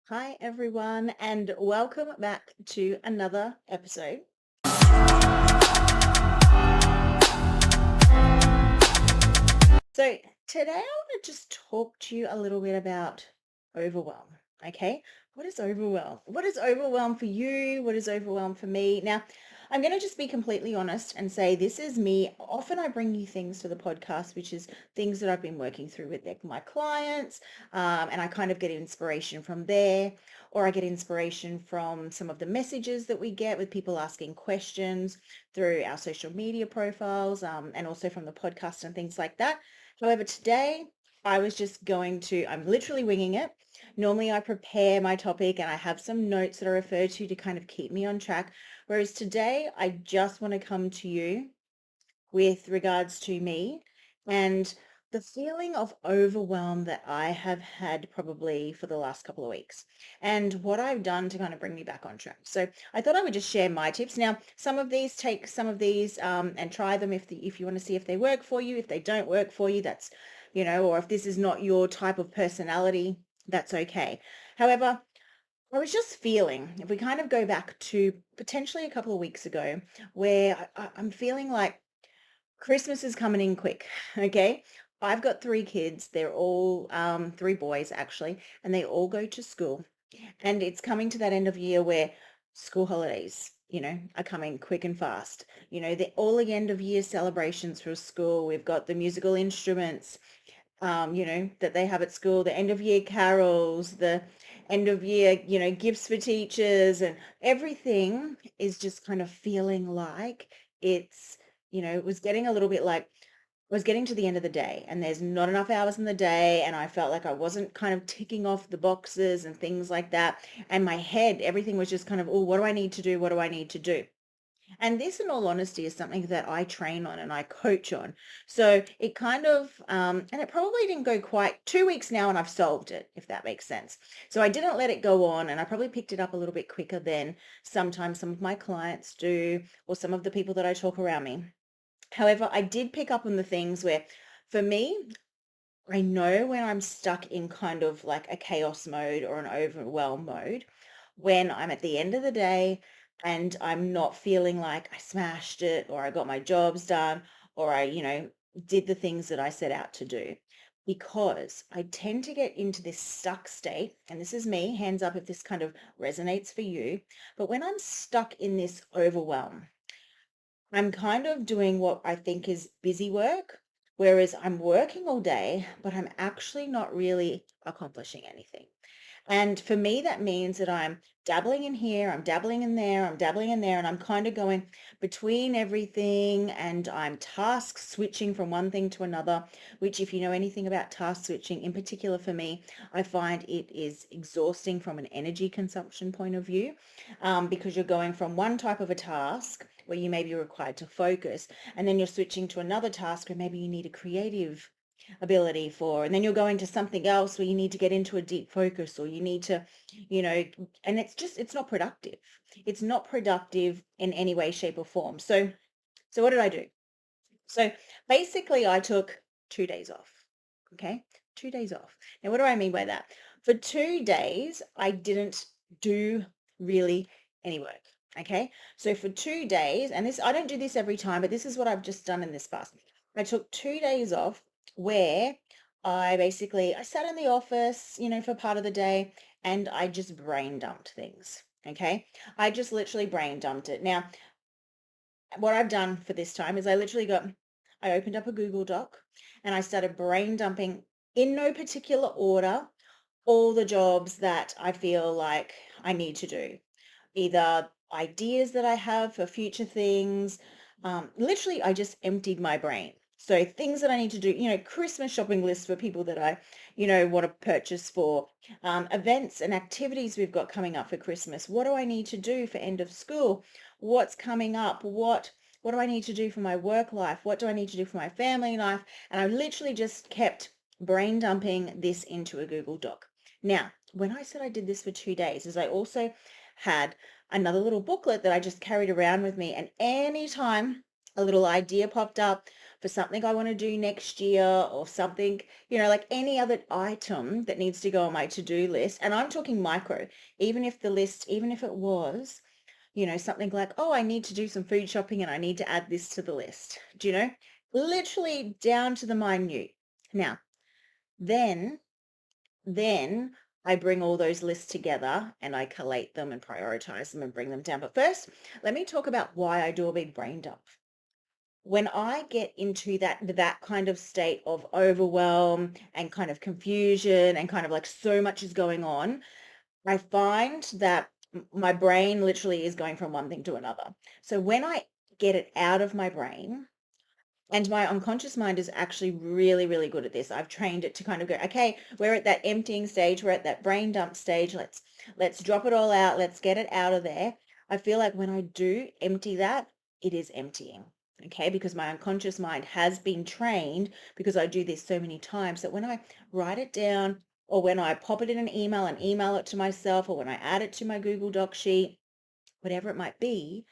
Hi, everyone, and welcome back to another episode. So, today I want to just talk to you a little bit about overwhelm. Okay. What is overwhelm? What is overwhelm for you? What is overwhelm for me? Now, I'm going to just be completely honest and say this is me. Often I bring you things to the podcast, which is things that I've been working through with my clients, and I kind of get inspiration from there, or I get inspiration from some of the messages that we get with people asking questions through our social media profiles, and also from the podcast and things like that. However, today I was just I'm literally winging it. Normally I prepare my topic and I have some notes that I refer to kind of keep me on track. Whereas today I just want to come to you with regards to me and the feeling of overwhelm that I have had probably for the last couple of weeks and what I've done to kind of bring me back on track. So I thought I would just share my tips. Now, take some of these and try them if you want to see if they work for you. If they don't work for you, or if this is not your type of personality, that's okay. However, I was just feeling, if we kind of go back to potentially a couple of weeks ago, where I'm feeling like Christmas is coming in quick, okay? I've got three kids. They're all three boys actually, and they all go to school. And it's coming to that end of year where school holidays, are coming quick and fast. All the end of year celebrations for school. We've got the musical instruments, that they have at school, the end of year carols, the end of year, gifts for teachers, and everything is just kind of feeling like it's, it was getting a little bit like I was getting to the end of the day and there's not enough hours in the day and I felt like I wasn't kind of ticking off the boxes and things like that. And my head, everything was just kind of, oh, what do I need to do? What do I need to do? And this, in all honesty, is something that I train on and I coach on. So it kind of, and it probably didn't go quite 2 weeks now and I've solved it, if that makes sense. So I didn't let it go on and I probably picked it up a little bit quicker than sometimes some of my clients do or some of the people that I talk around me. However, I did pick up on the things where for me, I know when I'm stuck in kind of like a chaos mode or an overwhelm mode, when I'm at the end of the day and I'm not feeling like I smashed it or I got my jobs done or I, did the things that I set out to do. Because I tend to get into this stuck state, and this is me, hands up if this kind of resonates for you. But when I'm stuck in this overwhelm, I'm kind of doing what I think is busy work, whereas I'm working all day, but I'm actually not really accomplishing anything. And for me, that means that I'm dabbling in here, I'm dabbling in there, I'm dabbling in there, and I'm kind of going between everything and I'm task switching from one thing to another, which if you know anything about task switching, in particular for me, I find it is exhausting from an energy consumption point of view, because you're going from one type of a task where you may be required to focus, and then you're switching to another task where maybe you need a creative ability for, and then you're going to something else where you need to get into a deep focus or you need to, you know, and it's not productive. It's not productive in any way, shape or form. So what did I do? So basically I took 2 days off. Okay. 2 days off. Now, what do I mean by that? For 2 days, I didn't do really any work. Okay. So for 2 days, and this, I don't do this every time, but this is what I've just done in this past. I took 2 days off where I sat in the office, for part of the day and I just brain dumped things. Okay. I just literally brain dumped it. Now, what I've done for this time is I opened up a Google Doc and I started brain dumping in no particular order all the jobs that I feel like I need to do. Either ideas that I have for future things. Literally, I just emptied my brain. So things that I need to do, Christmas shopping lists for people that I, want to purchase for, events and activities we've got coming up for Christmas. What do I need to do for end of school? What's coming up? What do I need to do for my work life? What do I need to do for my family life? And I literally just kept brain dumping this into a Google Doc. Now, when I said I did this for 2 days, is I also had another little booklet that I just carried around with me. And anytime a little idea popped up for something I want to do next year or something, like any other item that needs to go on my to-do list. And I'm talking micro, even if it was, something like, oh, I need to do some food shopping and I need to add this to the list. Do you know? Literally down to the minute. Now, then then I bring all those lists together and I collate them and prioritize them and bring them down. But first, let me talk about why I do a big brain dump. When I get into that kind of state of overwhelm and kind of confusion and kind of like so much is going on, I find that my brain literally is going from one thing to another. So when I get it out of my brain, and my unconscious mind is actually really, really good at this. I've trained it to kind of go, okay, we're at that emptying stage, we're at that brain dump stage. Let's drop it all out. Let's get it out of there. I feel like when I do empty that, it is emptying. Okay, because my unconscious mind has been trained because I do this so many times that when I write it down or when I pop it in an email and email it to myself or when I add it to my Google Doc sheet, whatever it might be,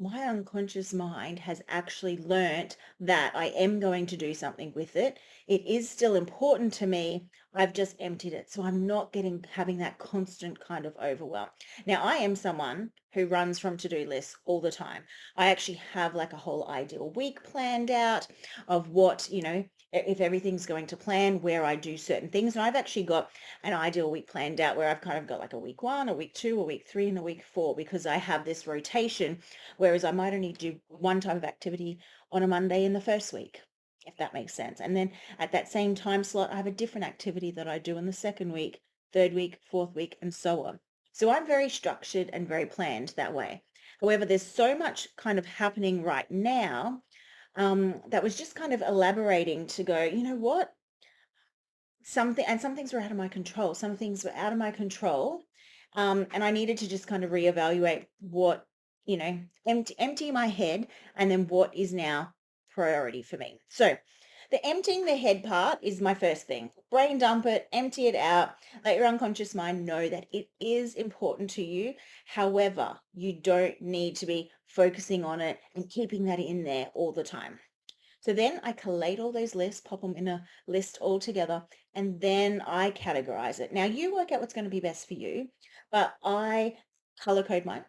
my unconscious mind has actually learnt that I am going to do something with it. It is still important to me. I've just emptied it. So I'm not having that constant kind of overwhelm. Now, I am someone who runs from to-do lists all the time. I actually have like a whole ideal week planned out of what, if everything's going to plan, where I do certain things. And I've actually got an ideal week planned out where I've kind of got like a week 1, a week 2, a week 3, and a week 4 because I have this rotation. Whereas I might only do one type of activity on a Monday in the first week, if that makes sense. And then at that same time slot, I have a different activity that I do in the second week, third week, fourth week, and so on. So I'm very structured and very planned that way. However, there's so much kind of happening right now that was just kind of elaborating to go, you know what? Some things were out of my control. Some things were out of my control. And I needed to just kind of reevaluate what, empty my head and then what is now priority for me. So the emptying the head part is my first thing. Brain dump it, empty it out, let your unconscious mind know that it is important to you. However, you don't need to be focusing on it and keeping that in there all the time. So then I collate all those lists, pop them in a list all together, and then I categorize it. Now you work out what's going to be best for you, but I color code mine.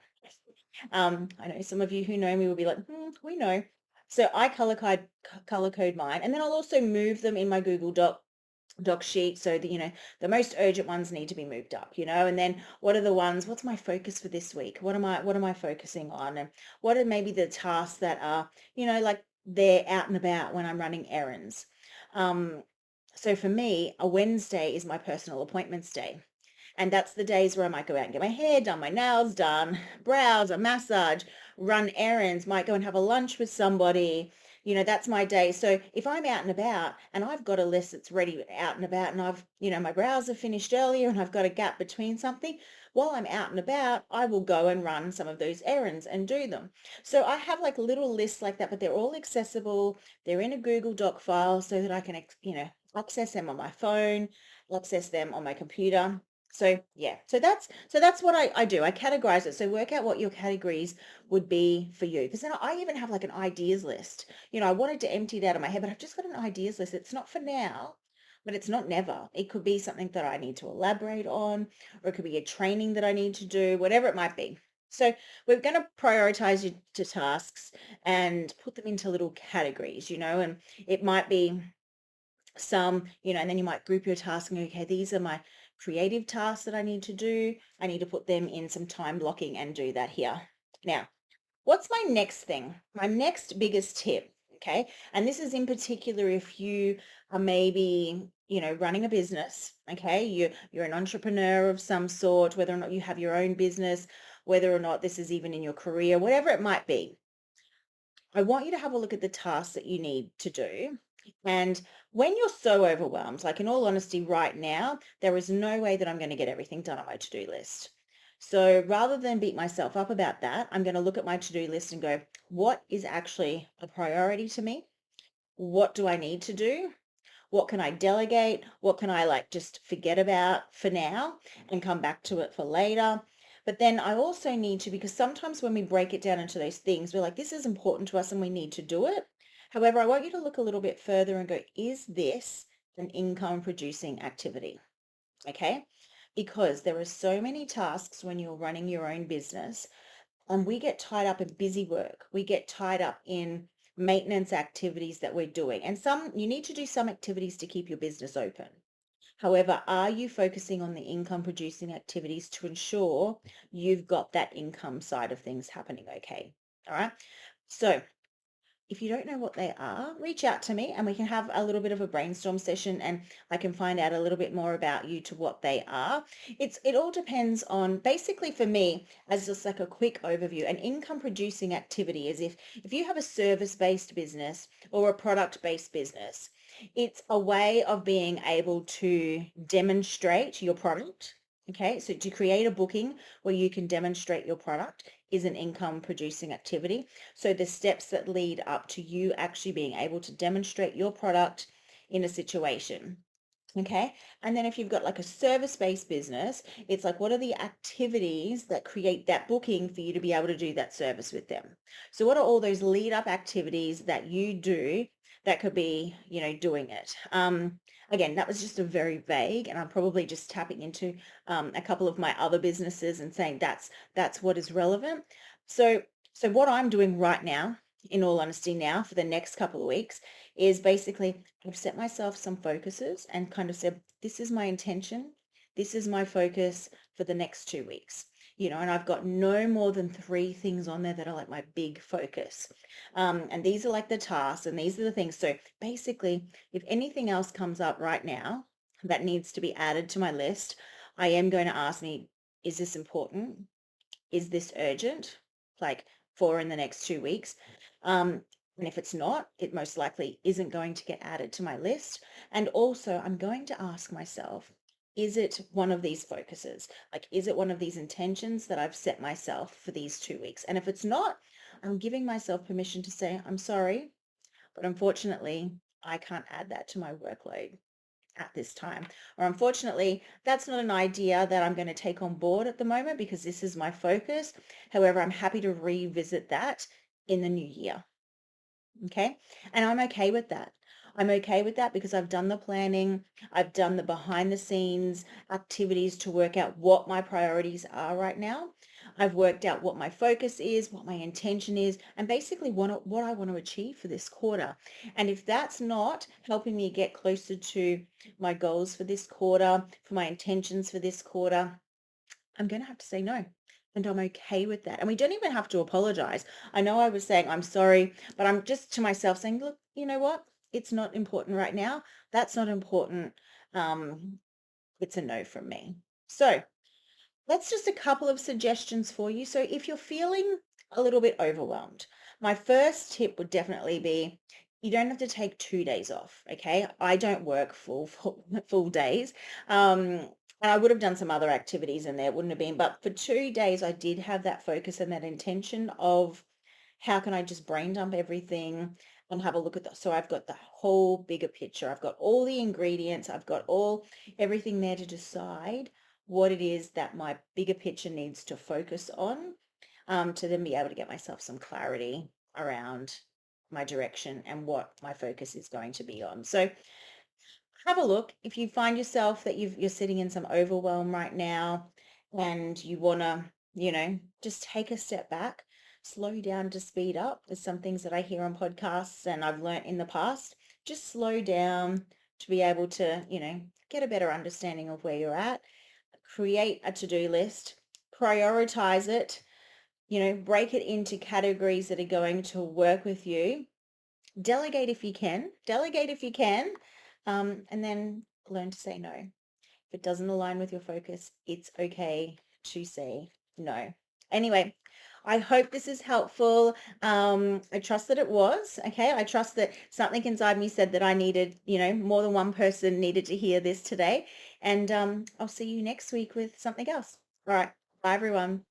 I know some of you who know me will be like, we know. So I color code mine, and then I'll also move them in my Google Doc sheet so that the most urgent ones need to be moved up, and then what's my focus for this week, what am I focusing on, and what are maybe the tasks that are like they're out and about when I'm running errands. So for me, a Wednesday is my personal appointments day. And that's the days where I might go out and get my hair done, my nails done, brows, a massage, run errands, might go and have a lunch with somebody. That's my day. So if I'm out and about and I've got a list that's ready out and about and my brows are finished earlier and I've got a gap between something, while I'm out and about, I will go and run some of those errands and do them. So I have like little lists like that, but they're all accessible. They're in a Google Doc file so that I can, access them on my phone, access them on my computer. So yeah, so that's what I do. I categorize it. So work out what your categories would be for you. Because then I even have like an ideas list. I wanted to empty it out of my head, but I've just got an ideas list. It's not for now, but it's not never. It could be something that I need to elaborate on, or it could be a training that I need to do, whatever it might be. So we're going to prioritize you to tasks and put them into little categories, and it might be some, and then you might group your tasks and go, okay, these are my creative tasks that I need to do. I need to put them in some time blocking and do that here. Now, what's my next thing? My next biggest tip, okay? And this is in particular if you are maybe, running a business, okay? You're an entrepreneur of some sort, whether or not you have your own business, whether or not this is even in your career, whatever it might be. I want you to have a look at the tasks that you need to do. And when you're so overwhelmed, like in all honesty, right now, there is no way that I'm going to get everything done on my to-do list. So rather than beat myself up about that, I'm going to look at my to-do list and go, what is actually a priority to me? What do I need to do? What can I delegate? What can I like just forget about for now and come back to it for later? But then I also need to, because sometimes when we break it down into those things, we're like, this is important to us and we need to do it. However, I want you to look a little bit further and go, is this an income producing activity? Okay. Because there are so many tasks when you're running your own business, and we get tied up in busy work. We get tied up in maintenance activities that we're doing. And some, you need to do some activities to keep your business open. However, are you focusing on the income producing activities to ensure you've got that income side of things happening? Okay. All right. So if you don't know what they are, reach out to me and we can have a little bit of a brainstorm session and I can find out a little bit more about you to what they are. It all depends on, basically for me, as just like a quick overview, an income producing activity is if you have a service-based business or a product-based business, it's a way of being able to demonstrate your product. Okay, so to create a booking where you can demonstrate your product is an income producing activity. So the steps that lead up to you actually being able to demonstrate your product in a situation. Okay. And then if you've got like a service-based business, it's like, what are the activities that create that booking for you to be able to do that service with them? So what are all those lead up activities that you do that could be, doing it? Again, that was just a very vague, and I'm probably just tapping into a couple of my other businesses and saying that's what is relevant. So so what I'm doing right now, in all honesty now for the next couple of weeks, is basically I've set myself some focuses and kind of said, this is my intention. This is my focus for the next 2 weeks. And I've got no more than 3 things on there that are like my big focus. And these are like the tasks and these are the things. So basically, if anything else comes up right now that needs to be added to my list, I am going to ask me, is this important? Is this urgent? Like for in the next 2 weeks. And if it's not, it most likely isn't going to get added to my list. And also, I'm going to ask myself, is it one of these focuses? Like, is it one of these intentions that I've set myself for these 2 weeks? And if it's not, I'm giving myself permission to say, I'm sorry, but unfortunately, I can't add that to my workload at this time. Or unfortunately, that's not an idea that I'm going to take on board at the moment because this is my focus. However, I'm happy to revisit that in the new year. Okay. And I'm okay with that. I'm okay with that because I've done the planning. I've done the behind the scenes activities to work out what my priorities are right now. I've worked out what my focus is, what my intention is, and basically what I want to achieve for this quarter. And if that's not helping me get closer to my goals for this quarter, for my intentions for this quarter, I'm going to have to say no. And I'm okay with that. And we don't even have to apologize. I know I was saying I'm sorry, but I'm just to myself saying, look, you know what? It's not important right now. That's not important. Um, it's a no from me. So that's just a couple of suggestions for you. So if you're feeling a little bit overwhelmed, my first tip would definitely be you don't have to take 2 days off. Okay. I don't work full days. And I would have done some other activities in there, wouldn't have been. But for 2 days, I did have that focus and that intention of how can I just brain dump everything and have a look at that. So I've got the whole bigger picture. I've got all the ingredients. I've got everything there to decide what it is that my bigger picture needs to focus on, to then be able to get myself some clarity around my direction and what my focus is going to be on. So have a look. If you find yourself that you're sitting in some overwhelm right now and you want to, just take a step back, slow down to speed up. There's some things that I hear on podcasts and I've learnt in the past. Just slow down to be able to, get a better understanding of where you're at. Create a to-do list, prioritize it, break it into categories that are going to work with you. Delegate if you can. Delegate if you can. And then learn to say no. If it doesn't align with your focus, it's okay to say no. Anyway, I hope this is helpful. I trust that it was. Okay. I trust that something inside me said that I needed, more than one person needed to hear this today. And I'll see you next week with something else. All right. Bye, everyone.